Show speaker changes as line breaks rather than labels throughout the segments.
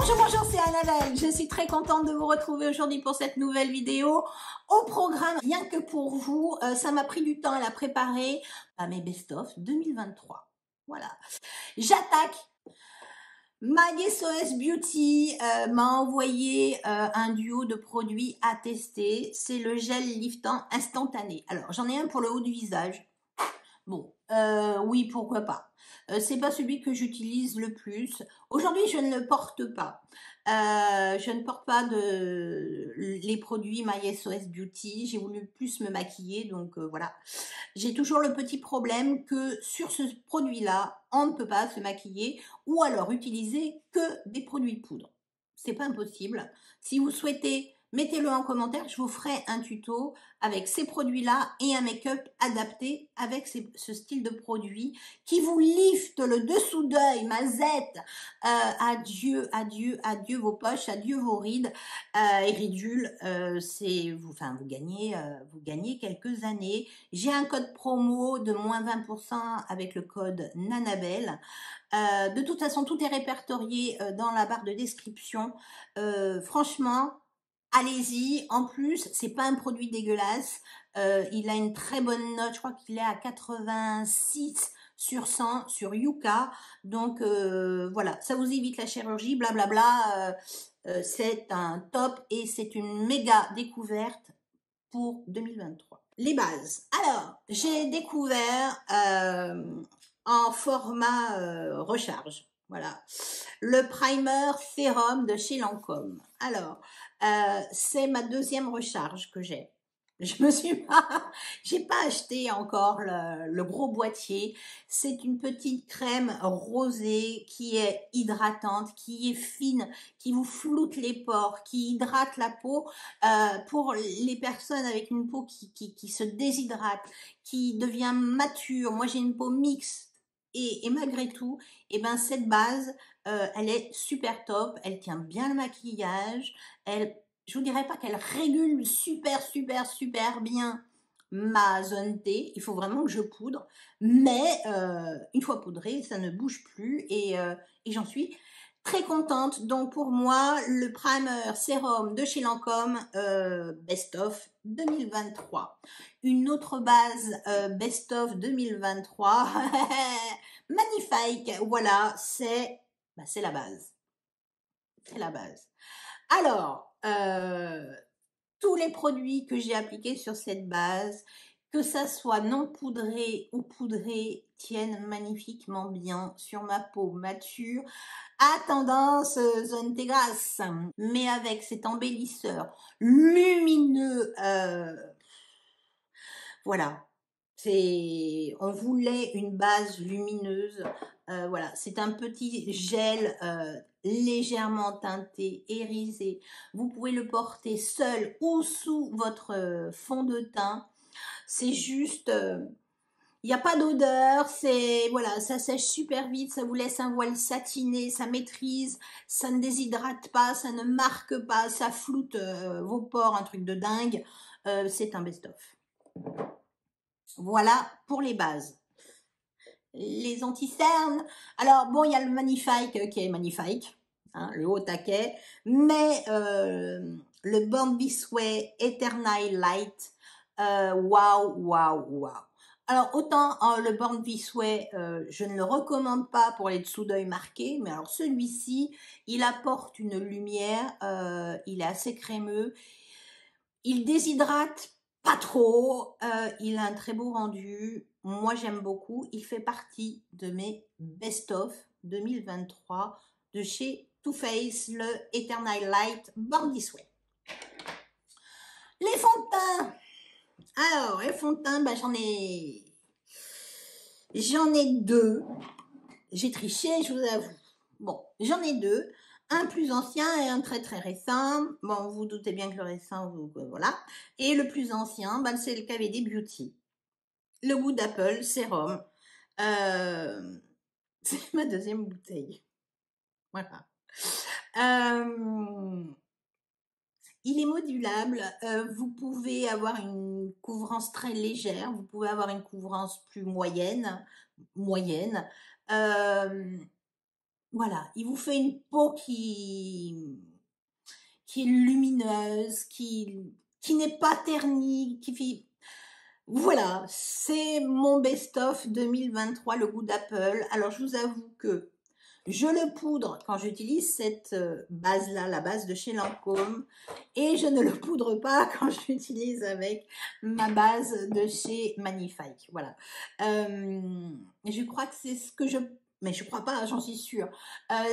Bonjour, c'est Annabelle. Je suis très contente de vous retrouver aujourd'hui pour cette nouvelle vidéo. Au programme, rien que pour vous, ça m'a pris du temps à la préparer, à mes best-of 2023. Voilà. J'attaque. MySOS Beauty m'a envoyé un duo de produits à tester. C'est le gel liftant instantané. Alors, j'en ai un pour le haut du visage. Bon, oui, pourquoi pas. C'est pas celui que j'utilise le plus. Aujourd'hui, je ne le porte pas. Je ne porte pas les produits MySOS Beauty. J'ai voulu plus me maquiller, donc voilà. J'ai toujours le petit problème que sur ce produit-là, on ne peut pas se maquiller ou alors utiliser que des produits poudre. C'est pas impossible. Si vous souhaitez, mettez-le en commentaire. Je vous ferai un tuto avec ces produits-là et un make-up adapté avec ce style de produit qui vous lifte le dessous d'œil, mazette. Adieu, adieu, adieu vos poches, adieu vos rides et ridules. Vous gagnez quelques années. J'ai un code promo de moins 20% avec le code Nanabelle. De toute façon, tout est répertorié dans la barre de description. Franchement, allez-y. En plus, c'est pas un produit dégueulasse. Il a une très bonne note. Je crois qu'il est à 86 sur 100 sur Yuka. Donc, voilà, ça vous évite la chirurgie, blablabla. C'est un top et c'est une méga découverte pour 2023. Les bases. Alors, j'ai découvert en format recharge. Voilà. Le primer sérum de chez Lancôme. Alors, c'est ma deuxième recharge que j'ai. J'ai pas acheté encore le gros boîtier. C'est une petite crème rosée qui est hydratante, qui est fine, qui vous floute les pores, qui hydrate la peau. Pour les personnes avec une peau qui se déshydrate, qui devient mature. Moi, j'ai une peau mixte. Et malgré tout, eh ben, cette base, elle est super top. Elle tient bien le maquillage. Je vous dirais pas qu'elle régule super bien ma zone T. Il faut vraiment que je poudre. Mais une fois poudré, ça ne bouge plus. Et j'en suis très contente. Donc pour moi, le primer sérum de chez Lancôme Best of 2023. Une autre base Best of 2023. Magnifique. Voilà, c'est la base. C'est la base. Alors, tous les produits que j'ai appliqués sur cette base, que ça soit non poudré ou poudré, tiennent magnifiquement bien sur ma peau mature à tendance zone T grasse, mais avec cet embellisseur lumineux. Voilà. On voulait une base lumineuse. Voilà, c'est un petit gel légèrement teinté, irisé. Vous pouvez le porter seul ou sous votre fond de teint. C'est juste, il n'y a pas d'odeur. Voilà, ça sèche super vite, ça vous laisse un voile satiné, ça maîtrise, ça ne déshydrate pas, ça ne marque pas, ça floute vos pores, un truc de dingue. C'est un best-of. Voilà pour les bases. Les anti-cernes. Alors, bon, il y a le Magnifique qui est magnifique, hein, le haut taquet, mais le Born This Way Eternal Light, waouh. Alors, autant le Born This Way, je ne le recommande pas pour les dessous d'œil marqués, mais alors celui-ci, il apporte une lumière, il est assez crémeux, il déshydrate pas trop, il a un très beau rendu, moi j'aime beaucoup, il fait partie de mes best-of 2023 de chez Too Faced, le Eternal Light Born This Way. Les fonds de teint. Alors, les fonds de teint, bah, j'en ai deux. J'ai triché, je vous avoue. Bon, j'en ai deux. Un plus ancien et un très récent. Bon, vous doutez bien que le récent, voilà. Et le plus ancien, bah, c'est le KVD Beauty. Le goût d'Apple sérum. C'est ma deuxième bouteille. Voilà. Il est modulable. Vous pouvez avoir une couvrance très légère. Vous pouvez avoir une couvrance plus moyenne. voilà, il vous fait une peau qui est lumineuse, qui n'est pas ternie, qui fait... Voilà, c'est mon best-of 2023, le goût d'Apple. Alors, je vous avoue que je le poudre quand j'utilise cette base-là, la base de chez Lancôme, et je ne le poudre pas quand j'utilise avec ma base de chez Magnifique. Voilà. Je crois que c'est ce que je... Mais je crois pas, j'en suis sûre.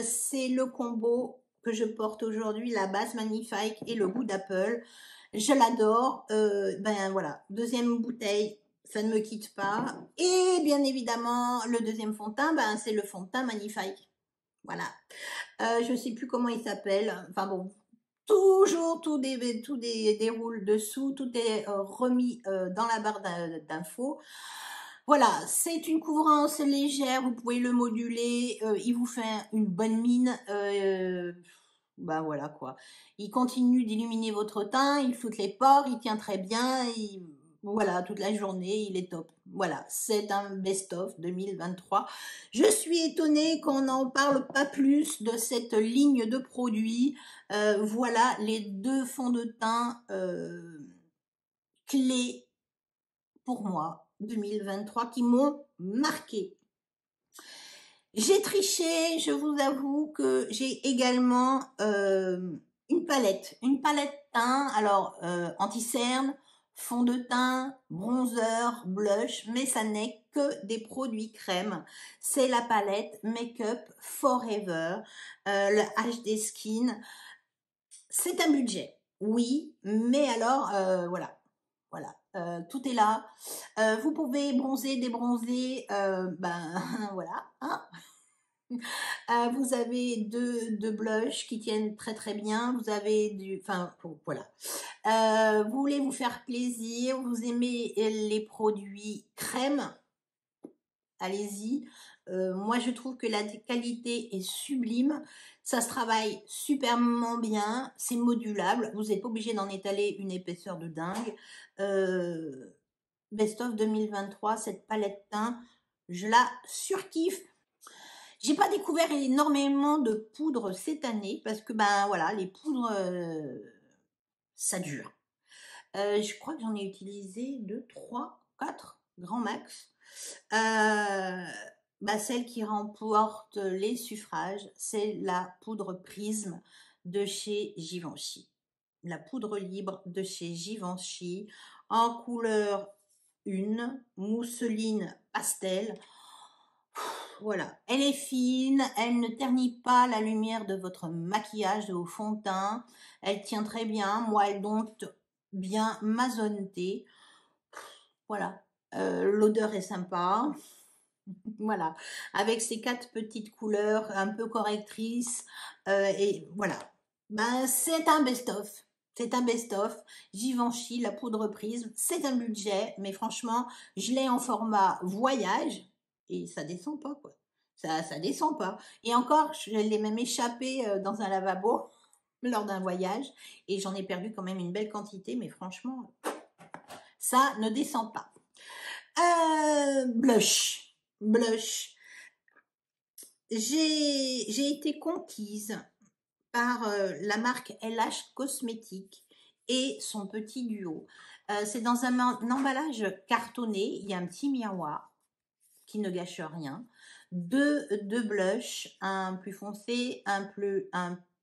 C'est le combo que je porte aujourd'hui, la base Magnifique et le goût d'Apple. Je l'adore. Ben voilà, deuxième bouteille, ça ne me quitte pas. Et bien évidemment, le deuxième fond de teint, ben, c'est le fond de teint Magnifique. Voilà. Je ne sais plus comment il s'appelle. Enfin bon, toujours tout déroule dessous, tout est remis dans la barre d'infos. Voilà, c'est une couvrance légère, vous pouvez le moduler, il vous fait une bonne mine. Ben voilà quoi. Il continue d'illuminer votre teint, il floute les pores, il tient très bien, voilà, toute la journée, il est top. Voilà, c'est un best-of 2023. Je suis étonnée qu'on n'en parle pas plus de cette ligne de produits. Voilà les deux fonds de teint clés pour moi 2023 qui m'ont marqué. J'ai triché, je vous avoue que j'ai également une palette teint, alors anti-cerne, fond de teint, bronzer, blush, mais ça n'est que des produits crème. C'est la palette Make-up Forever, le HD Skin. C'est un budget, oui, mais alors voilà. Voilà, tout est là. Vous pouvez bronzer, débronzer, ben voilà. Hein. Vous avez deux blushs qui tiennent très très bien. Vous avez enfin voilà. Vous voulez vous faire plaisir, vous aimez les produits crème, allez-y. Moi, je trouve que la qualité est sublime. Ça se travaille superbement bien. C'est modulable. Vous n'êtes pas obligé d'en étaler une épaisseur de dingue. Best of 2023, cette palette teint, je la surkiffe. J'ai pas découvert énormément de poudre cette année parce que ben voilà, les poudres ça dure. Je crois que j'en ai utilisé 2, 3, 4 grand max. Celle qui remporte les suffrages, c'est la poudre Prisme de chez Givenchy. La poudre libre de chez Givenchy en couleur 1, mousseline pastel. Voilà, elle est fine, elle ne ternit pas la lumière de votre maquillage, de vos fonds de teint. Elle tient très bien, moi elle dompte bien ma zone T. Voilà, l'odeur est sympa. Voilà, avec ces 4 petites couleurs un peu correctrices. Et voilà, ben, c'est un best-of. C'est un best-of. Givenchy, la poudre Prisme, c'est un budget, mais franchement, je l'ai en format voyage et ça descend pas, quoi. Ça descend pas. Et encore, je l'ai même échappé dans un lavabo lors d'un voyage et j'en ai perdu quand même une belle quantité, mais franchement, ça ne descend pas. Blush. Blush. J'ai été conquise par la marque LH Cosmétiques et son petit duo. C'est dans un emballage cartonné, il y a un petit miroir qui ne gâche rien, deux blushs, un plus foncé, un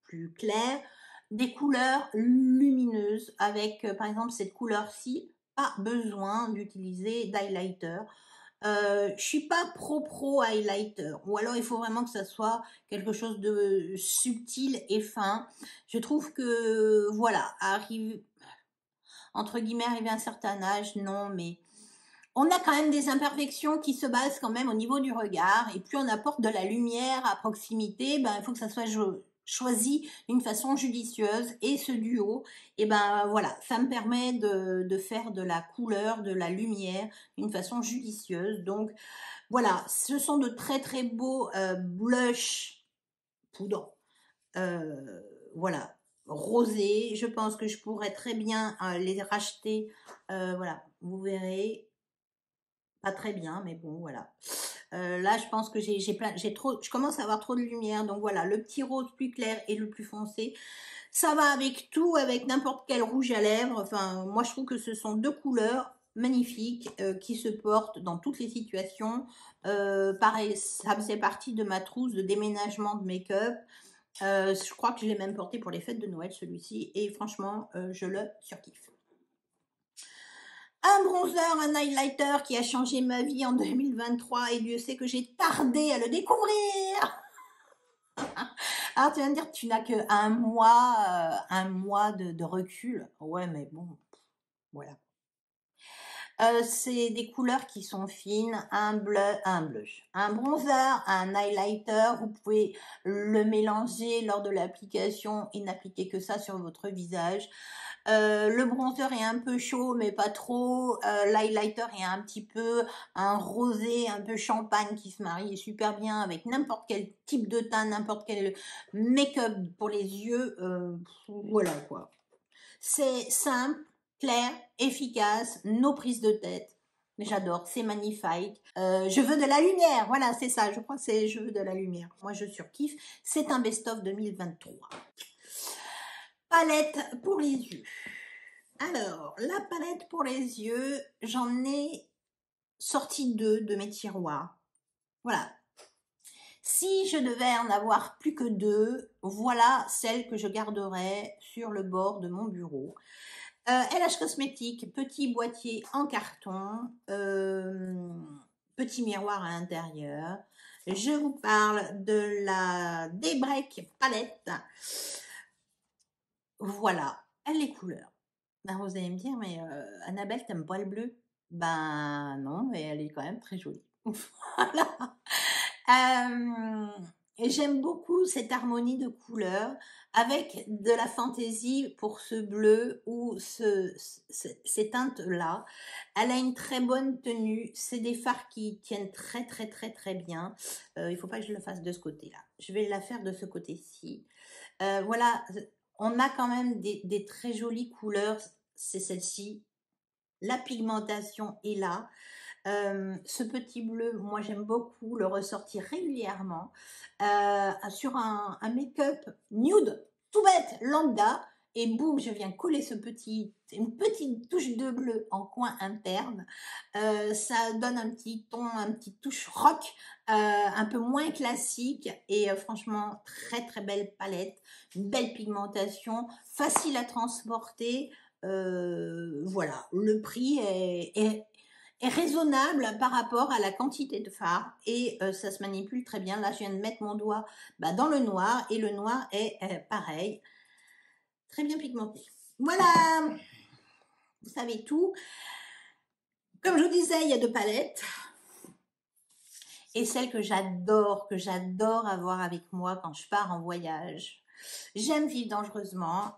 plus clair, des couleurs lumineuses avec par exemple cette couleur-ci, pas besoin d'utiliser d'highlighter. Je suis pas pro highlighter, ou alors il faut vraiment que ça soit quelque chose de subtil et fin. Je trouve que voilà, entre guillemets arrivé à un certain âge, non, mais on a quand même des imperfections qui se basent quand même au niveau du regard, et plus on apporte de la lumière à proximité, ben il faut que ça soit choisi d'une façon judicieuse. Et ce duo, et ben voilà, ça me permet de faire de la couleur, de la lumière d'une façon judicieuse. Donc voilà, ce sont de très très beaux blush poudre. Voilà, rosé. Je pense que je pourrais très bien les racheter. Voilà, vous verrez. Pas très bien, mais bon, voilà. Là, je pense que je commence à avoir trop de lumière. Donc voilà, le petit rose plus clair et le plus foncé. Ça va avec tout, avec n'importe quel rouge à lèvres. Enfin, moi, je trouve que ce sont deux couleurs magnifiques qui se portent dans toutes les situations. Pareil, ça faisait partie de ma trousse de déménagement de make-up. Je crois que je l'ai même porté pour les fêtes de Noël, celui-ci. Et franchement, je le surkiffe. Un bronzer, un highlighter qui a changé ma vie en 2023 et Dieu sait que j'ai tardé à le découvrir. Alors tu vas me dire, tu n'as que un mois de recul. Ouais, mais bon, voilà. C'est des couleurs qui sont fines, un bronzer, un highlighter. Vous pouvez le mélanger lors de l'application et n'appliquer que ça sur votre visage. Le bronzer est un peu chaud, mais pas trop. L'highlighter est un petit peu un rosé, un peu champagne qui se marie super bien avec n'importe quel type de teint, n'importe quel make-up pour les yeux. Voilà quoi. C'est simple, clair, efficace, nos prises de tête. Mais j'adore, c'est magnifique. Je veux de la lumière, voilà, c'est ça, je crois que c'est je veux de la lumière. Moi, je surkiffe. C'est un best-of 2023. Palette pour les yeux. Alors, la palette pour les yeux, j'en ai sorti 2 de mes tiroirs. Voilà. Si je devais en avoir plus que 2, voilà celle que je garderai sur le bord de mon bureau. LH Cosmétiques, petit boîtier en carton, petit miroir à l'intérieur. Je vous parle de la Daybreak palette. Voilà, les couleurs. Ben, vous allez me dire, mais Annabelle, t'aimes pas le bleu? Ben non, mais elle est quand même très jolie. Voilà. Et j'aime beaucoup cette harmonie de couleurs avec de la fantaisie pour ce bleu ou ces teintes-là. Elle a une très bonne tenue. C'est des fards qui tiennent très très très très bien. Il faut pas que je le fasse de ce côté-là. Je vais la faire de ce côté-ci. Voilà, on a quand même des très jolies couleurs. C'est celle-ci. La pigmentation est là. Ce petit bleu, moi j'aime beaucoup le ressortir régulièrement sur un make-up nude, tout bête, lambda, et boum, je viens coller une petite touche de bleu en coin interne. Ça donne un petit ton, un petit touche rock, un peu moins classique, et franchement, très très belle palette, une belle pigmentation, facile à transporter. Voilà, le prix est raisonnable par rapport à la quantité de fard et ça se manipule très bien. Là, je viens de mettre mon doigt dans le noir et le noir est pareil, très bien pigmenté. Voilà, vous savez tout. Comme je vous disais, il y a 2 palettes. Et celle que j'adore avoir avec moi quand je pars en voyage, j'aime vivre dangereusement,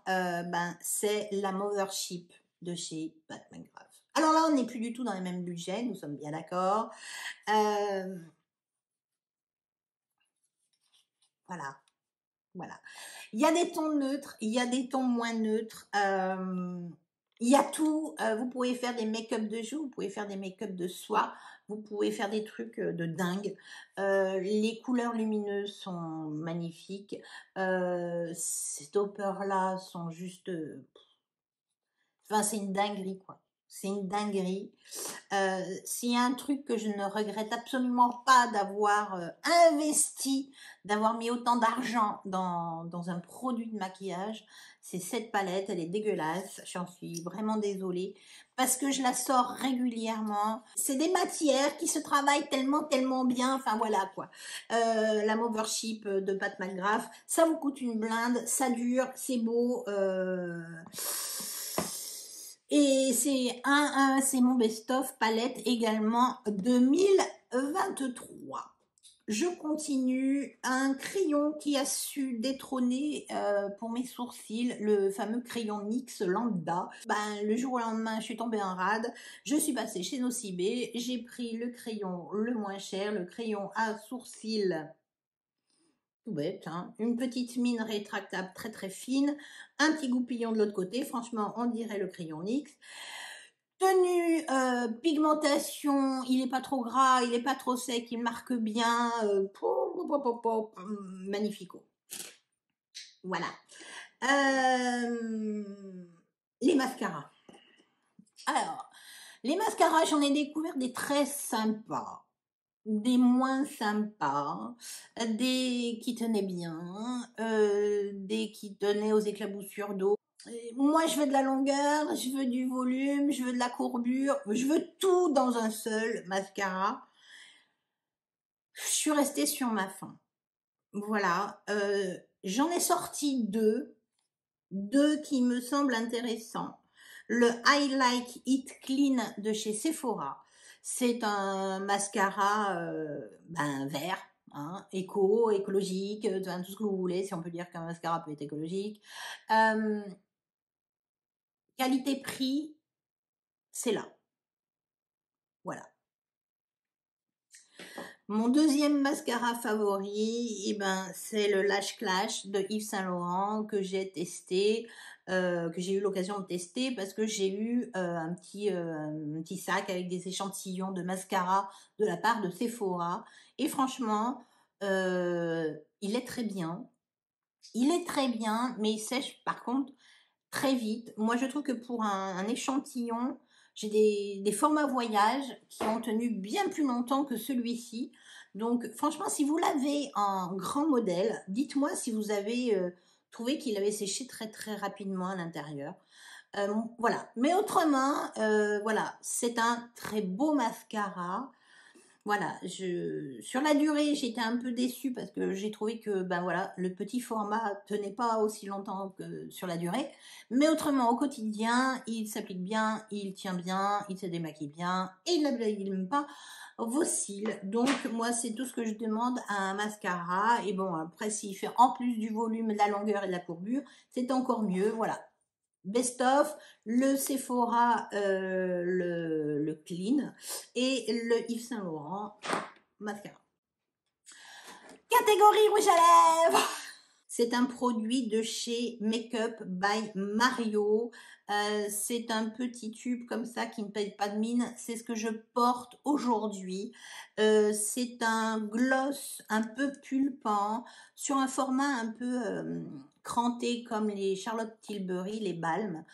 c'est la Mothership de chez Pat McGrath. Alors là, on n'est plus du tout dans les mêmes budgets, nous sommes bien d'accord. Voilà. Il y a des tons neutres, il y a des tons moins neutres. Il y a tout. Vous pouvez faire des make-up de jour, vous pouvez faire des make-up de soir, vous pouvez faire des trucs de dingue. Les couleurs lumineuses sont magnifiques. Ces toppers-là sont juste... Enfin, c'est une dinguerie, quoi. C'est une dinguerie. S'il y a un truc que je ne regrette absolument pas d'avoir investi, d'avoir mis autant d'argent dans un produit de maquillage, c'est cette palette. Elle est dégueulasse, j'en suis vraiment désolée, parce que je la sors régulièrement. C'est des matières qui se travaillent tellement bien, enfin voilà quoi. La Mothership de Pat McGrath, ça vous coûte une blinde, ça dure, c'est beau, et c'est mon best-of palette également 2023. Je continue un crayon qui a su détrôner pour mes sourcils, le fameux crayon NYX Lambda. Le jour au lendemain, je suis tombée en rade. Je suis passée chez Nocibé. J'ai pris le crayon le moins cher, le crayon à sourcils tout bête, hein. Une petite mine rétractable très très fine, un petit goupillon de l'autre côté, franchement on dirait le crayon NYX. Tenue, pigmentation, il est pas trop gras, il est pas trop sec, il marque bien, magnifico. Voilà. Les mascaras. Alors, les mascaras, j'en ai découvert des très sympas, des moins sympas, des qui tenaient bien, des qui tenaient aux éclaboussures d'eau. Moi, je veux de la longueur, je veux du volume, je veux de la courbure, je veux tout dans un seul mascara. Je suis restée sur ma faim. Voilà. J'en ai sorti deux qui me semblent intéressants. Le I Like It Clean de chez Sephora. C'est un mascara vert, hein, écologique, tout ce que vous voulez, si on peut dire qu'un mascara peut être écologique. Qualité-prix, c'est là. Voilà. Mon deuxième mascara favori, eh ben, c'est le Lash Clash de Yves Saint Laurent que j'ai testé, que j'ai eu l'occasion de tester parce que j'ai eu un petit sac avec des échantillons de mascara de la part de Sephora. Et franchement, il est très bien. Il est très bien, mais il sèche par contre très vite. Moi, je trouve que pour un échantillon, j'ai des formats voyage qui ont tenu bien plus longtemps que celui-ci. Donc, franchement, si vous l'avez en grand modèle, dites-moi si vous avez trouvé qu'il avait séché très très rapidement à l'intérieur. Voilà. Mais autrement, voilà, c'est un très beau mascara. Voilà, sur la durée, j'étais un peu déçue parce que j'ai trouvé que ben voilà, le petit format tenait pas aussi longtemps que sur la durée. Mais autrement, au quotidien, il s'applique bien, il tient bien, il se démaquille bien et il n'abîme pas vos cils. Donc moi, c'est tout ce que je demande à un mascara. Et bon, après, s'il fait en plus du volume, de la longueur et de la courbure, c'est encore mieux. Voilà. Best of, le Sephora, le Clean et le Yves Saint Laurent mascara. Catégorie rouge à lèvres. C'est un produit de chez Makeup by Mario. C'est un petit tube comme ça qui ne paye pas de mine. C'est ce que je porte aujourd'hui. C'est un gloss un peu pulpant sur un format un peu cranté comme les Charlotte Tilbury, les balmes.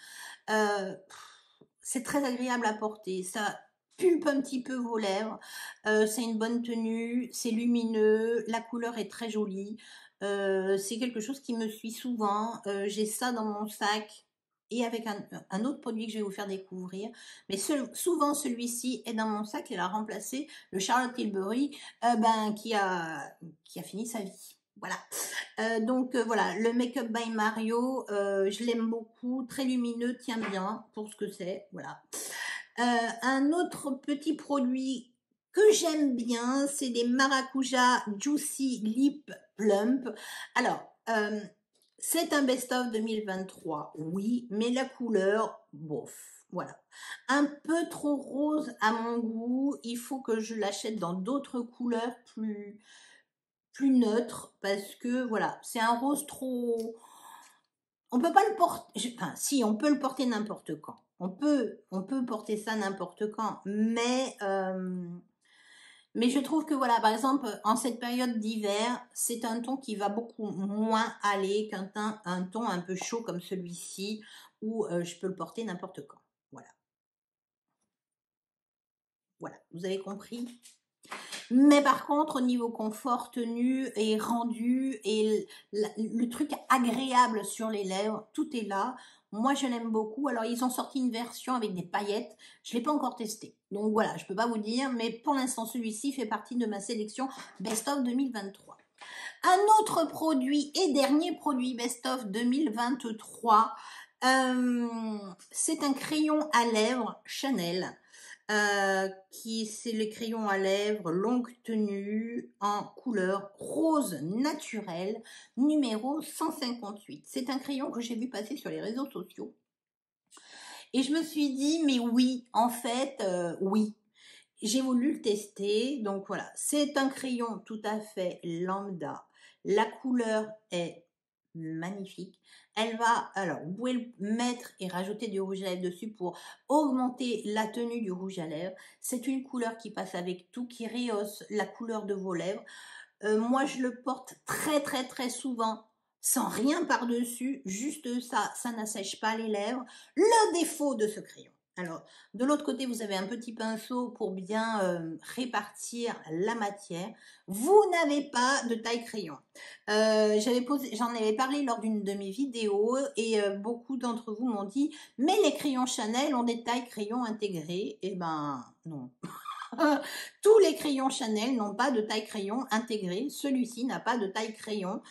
C'est très agréable à porter. Ça pulpe un petit peu vos lèvres. C'est une bonne tenue. C'est lumineux. La couleur est très jolie. C'est quelque chose qui me suit souvent. J'ai ça dans mon sac et avec un autre produit que je vais vous faire découvrir. Mais souvent, celui-ci est dans mon sac. Il a remplacé le Charlotte Tilbury qui a fini sa vie. Voilà. Donc voilà, le Make-up by Mario, je l'aime beaucoup, très lumineux, tient bien pour ce que c'est. Voilà. Un autre petit produit que j'aime bien, c'est des Maracuja Juicy Lip Plump. Alors, c'est un best-of 2023, oui, mais la couleur, bof. Voilà. Un peu trop rose à mon goût. Il faut que je l'achète dans d'autres couleurs plus neutre parce que voilà, c'est un rose trop. On peut pas le porter. Enfin, si, on peut le porter n'importe quand. On peut porter ça n'importe quand, mais je trouve que voilà, par exemple, en cette période d'hiver, c'est un ton qui va beaucoup moins aller un ton un peu chaud comme celui-ci où je peux le porter n'importe quand. Voilà. Voilà, vous avez compris. Mais par contre, au niveau confort, tenue et rendu et le truc agréable sur les lèvres, tout est là. Moi, je l'aime beaucoup. Alors, ils ont sorti une version avec des paillettes. Je ne l'ai pas encore testé. Donc voilà, je ne peux pas vous dire. Mais pour l'instant, celui-ci fait partie de ma sélection Best of 2023. Un autre produit et dernier produit Best of 2023, c'est un crayon à lèvres Chanel. C'est le crayon à lèvres longue tenue en couleur rose naturel numéro 158. C'est un crayon que j'ai vu passer sur les réseaux sociaux et je me suis dit mais oui, en fait oui, j'ai voulu le tester. Donc voilà, c'est un crayon tout à fait lambda, la couleur est magnifique. Elle va, alors vous pouvez le mettre et rajouter du rouge à lèvres dessus pour augmenter la tenue du rouge à lèvres. C'est une couleur qui passe avec tout, qui rehausse la couleur de vos lèvres. Moi je le porte très souvent sans rien par-dessus, juste ça, ça n'assèche pas les lèvres. Le défaut de ce crayon. Alors, de l'autre côté, vous avez un petit pinceau pour bien répartir la matière. Vous n'avez pas de taille crayon. J'en avais parlé lors d'une de mes vidéos et beaucoup d'entre vous m'ont dit « Mais les crayons Chanel ont des tailles crayons intégrées. » Eh ben, non. Tous les crayons Chanel n'ont pas de taille crayon intégrée. Celui-ci n'a pas de taille crayon.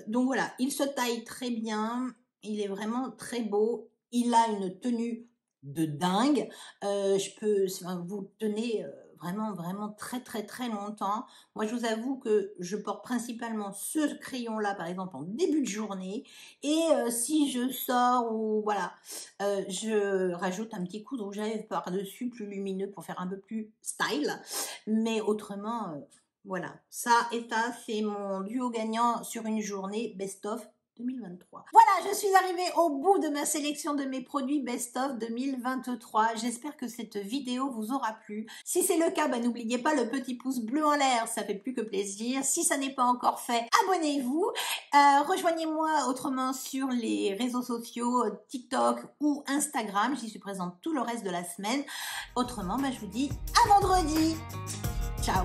Donc voilà, il se taille très bien. Il est vraiment très beau. Il a une tenue de dingue. Vous tenez vraiment très longtemps. Moi, je vous avoue que je porte principalement ce crayon-là, par exemple, en début de journée. Et si je sors ou voilà, je rajoute un petit coup de rouge à lèvres par-dessus, plus lumineux pour faire un peu plus style. Mais autrement, voilà, ça et ça, c'est mon duo gagnant sur une journée best-of 2023. Voilà, je suis arrivée au bout de ma sélection de mes produits best-of 2023. J'espère que cette vidéo vous aura plu. Si c'est le cas, n'oubliez pas le petit pouce bleu en l'air, ça fait plus que plaisir. Si ça n'est pas encore fait, abonnez-vous. Rejoignez-moi autrement sur les réseaux sociaux, TikTok ou Instagram. J'y suis présente tout le reste de la semaine. Autrement, je vous dis à vendredi. Ciao.